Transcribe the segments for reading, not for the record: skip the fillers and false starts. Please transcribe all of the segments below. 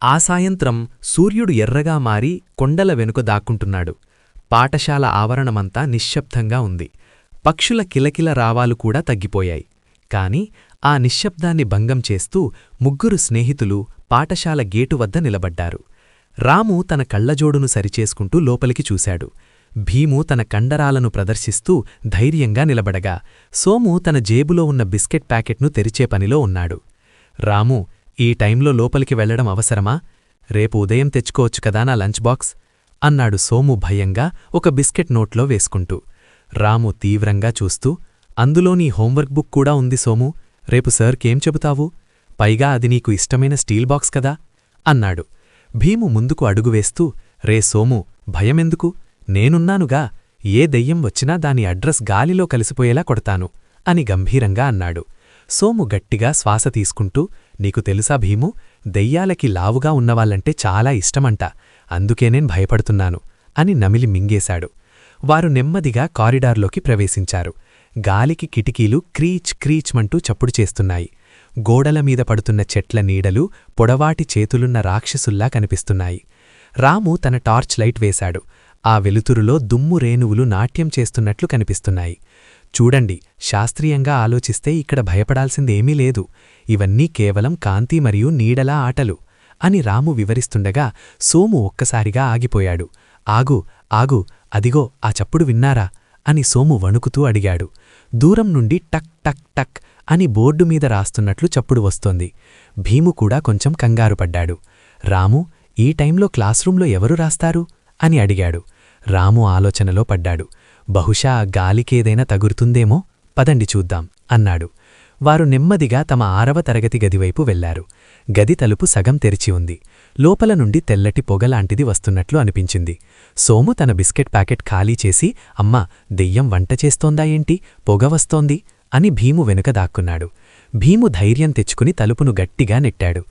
ఆ సాయంత్రం సూర్యుడు ఎర్రగా మారి కొండల వెనుక దాక్కుంటున్నాడు. పాఠశాల ఆవరణమంతా నిశ్శబ్దంగా ఉంది. పక్షుల కిలకిల రావాలు కూడా తగ్గిపోయాయి. కాని ఆ నిశ్శబ్దాన్ని భంగం చేస్తూ ముగ్గురు స్నేహితులు పాఠశాల గేటు వద్ద నిలబడ్డారు. రాము తన కళ్లజోడును సరిచేసుకుంటూ లోపలికి చూశాడు. భీము తన కండరాలను ప్రదర్శిస్తూ ధైర్యంగా నిలబడగా, సోము తన జేబులో ఉన్న బిస్కెట్ ప్యాకెట్ను తెరిచే పనిలో ఉన్నాడు. రాము, ఈ టైంలో లోపలికి వెళ్లడం అవసరమా? రేపు ఉదయం తెచ్చుకోవచ్చు కదా నా లంచ్ బాక్స్ అన్నాడు సోము భయంగా ఒక బిస్కెట్ నోట్లో వేసుకుంటూ. రాము తీవ్రంగా చూస్తూ, అందులో నీ హోంవర్క్ బుక్ కూడా ఉంది సోము. రేపు సార్కేం చెబుతావు? పైగా అది నీకు ఇష్టమైన స్టీల్ బాక్స్ కదా అన్నాడు. భీము ముందుకు అడుగువేస్తూ, రే సోము, భయమెందుకు? నేనున్నానుగా. ఏ దెయ్యం వచ్చినా దాని అడ్రస్ గాలిలో కలిసిపోయేలా కొడతాను అని గంభీరంగా అన్నాడు. సోము గట్టిగా శ్వాస తీసుకుంటూ, నీకు తెలుసా భీము, దెయ్యాలకి లావుగా ఉన్నవాళ్లంటే చాలా ఇష్టమంట. అందుకేనేం భయపడుతున్నాను అని నమిలి మింగేశాడు. వారు నెమ్మదిగా కారిడార్లోకి ప్రవేశించారు. గాలికి కిటికీలు క్రీచ్ క్రీచ్మంటూ చప్పుడు చేస్తున్నాయి. గోడలమీద పడుతున్న చెట్ల నీడలు పొడవాటి చేతులున్న రాక్షసుల్లా కనిపిస్తున్నాయి. రాము తన టార్చ్ లైట్ వేశాడు. ఆ వెలుతురులో దుమ్ము రేణువులు నాట్యం చేస్తున్నట్లు కనిపిస్తున్నాయి. చూడండి, శాస్త్రీయంగా ఆలోచిస్తే ఇక్కడ భయపడాల్సిందేమీ లేదు. ఇవన్నీ కేవలం కాంతి మరియు నీడలా ఆటలు అని రాము వివరిస్తుండగా సోము ఒక్కసారిగా ఆగిపోయాడు. ఆగు, ఆగు, అదిగో ఆ చప్పుడు విన్నారా అని సోము వణుకుతూ అడిగాడు. దూరం నుండి టక్ టక్ టక్ అని బోర్డు మీద రాస్తున్నట్లు చప్పుడు వస్తోంది. భీము కూడా కొంచెం కంగారుపడ్డాడు. రాము, ఈ టైంలో క్లాస్రూంలో ఎవరు రాస్తారు అని అడిగాడు. రాము ఆలోచనలో పడ్డాడు. బహుశా గాలికేదైనా తగురుతుందేమో, పదండి చూద్దాం అన్నాడు. వారు నెమ్మదిగా తమ 6వ తరగతి గదివైపు వెళ్లారు. గది తలుపు సగం తెరిచి ఉంది. లోపల నుండి తెల్లటి పొగలాంటిది వస్తున్నట్లు అనిపించింది. సోము తన బిస్కెట్ ప్యాకెట్ ఖాళీ చేసి, అమ్మా, దెయ్యం వంట చేస్తోందా ఏంటి? పొగ వస్తోంది అని భీము వెనుక దాక్కున్నాడు. భీము ధైర్యం తెచ్చుకుని తలుపును గట్టిగా నెట్టాడు.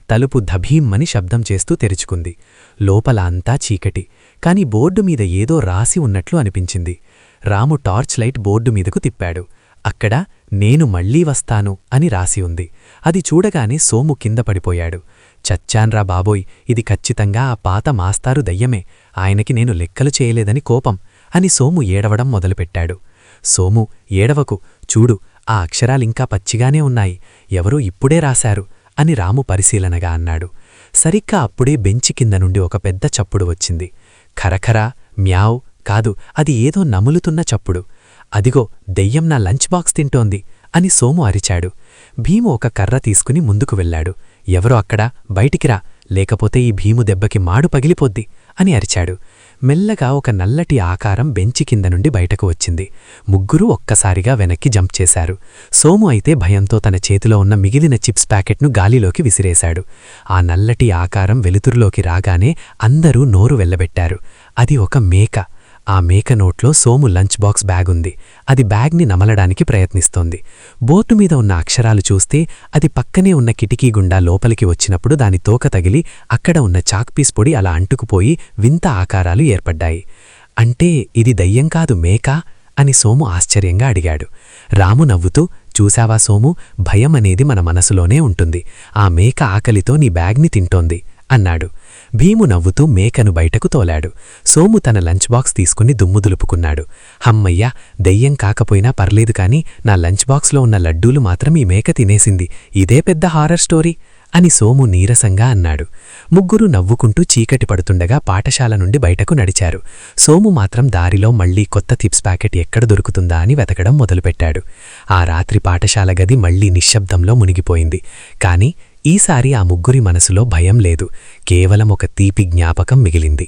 తలుపు ధభీమ్మని శబ్దం చేస్తూ తెరుచుకుంది. లోపల అంతా చీకటి, కాని బోర్డు మీద ఏదో రాసి ఉన్నట్లు అనిపించింది. రాము టార్చ్ లైట్ బోర్డు మీదకు తిప్పాడు. అక్కడ నేను మళ్లీ వస్తాను అని రాసి ఉంది. అది చూడగానే సోము కింద పడిపోయాడు. చచ్చాన్రా బాబోయ్, ఇది ఖచ్చితంగా ఆ పాత మాస్తారు దయ్యమే. ఆయనకి నేను లెక్కలు చేయలేదని కోపం అని సోము ఏడవడం మొదలుపెట్టాడు. సోము, ఏడవకు, చూడు, ఆ అక్షరాలింకా పచ్చిగానే ఉన్నాయి. ఎవరో ఇప్పుడే రాశారు అని రాము పరిశీలనగా అన్నాడు. సరిగ్గా అప్పుడే బెంచి కింద నుండి ఒక పెద్ద చప్పుడు వచ్చింది. ఖరఖరా, మ్యావ్ కాదు, అది ఏదో నములుతున్న చప్పుడు. అదిగో, దెయ్యం నా లంచ్ బాక్స్ తింటోంది అని సోము అరిచాడు. భీము ఒక కర్ర తీసుకుని ముందుకు వెళ్లాడు. ఎవరో అక్కడ, బయటికిరా, లేకపోతే ఈ భీము దెబ్బకి మాడు పగిలిపోద్ది అని అరిచాడు. మెల్లగా ఒక నల్లటి ఆకారం బెంచి కింద నుండి బయటకు వచ్చింది. ముగ్గురూ ఒక్కసారిగా వెనక్కి జంప్ చేశారు. సోము అయితే భయంతో తన చేతిలో ఉన్న మిగిలిన చిప్స్ ప్యాకెట్ను గాలిలోకి విసిరేశాడు. ఆ నల్లటి ఆకారం వెలుతురులోకి రాగానే అందరూ నోరు వెళ్లబెట్టారు. అది ఒక మేక. ఆ మేక నోట్లో సోము లంచ్ బాక్స్ బ్యాగ్ ఉంది. అది బ్యాగ్ని నమలడానికి ప్రయత్నిస్తోంది. బోర్డు మీద ఉన్న అక్షరాలు చూస్తే అది పక్కనే ఉన్న కిటికీ గుండా లోపలికి వచ్చినప్పుడు దాని తోక తగిలి అక్కడ ఉన్న చాక్పీస్ పొడి అలా అంటుకుపోయి వింత ఆకారాలు ఏర్పడ్డాయి. అంటే ఇది దయ్యం కాదు, మేకా అని సోము ఆశ్చర్యంగా అడిగాడు. రాము నవ్వుతూ, చూశావా సోము, భయం అనేది మన మనసులోనే ఉంటుంది. ఆ మేక ఆకలితో నీ బ్యాగ్ని తింటోంది అన్నాడు. భీము నవ్వుతూ మేకను బయటకు తోలాడు. సోము తన లంచ్ బాక్స్ తీసుకుని దుమ్ము దులుపుకున్నాడు. హమ్మయ్యా, దెయ్యం కాకపోయినా పర్లేదు కాని నా లంచ్ బాక్స్లో ఉన్న లడ్డూలు మాత్రం ఈ మేక తినేసింది. ఇదే పెద్ద హారర్ స్టోరీ అని సోము నీరసంగా అన్నాడు. ముగ్గురు నవ్వుకుంటూ చీకటి పడుతుండగా పాఠశాల నుండి బయటకు నడిచారు. సోము మాత్రం దారిలో మళ్లీ కొత్త టిప్స్ ప్యాకెట్ ఎక్కడ దొరుకుతుందా అని వెతకడం మొదలుపెట్టాడు. ఆ రాత్రి పాఠశాల గది మళ్లీ నిశ్శబ్దంలో మునిగిపోయింది. కాని ఈసారి ఆ ముగ్గురి మనసులో భయం లేదు. కేవలం ఒక తీపి జ్ఞాపకం మిగిలింది.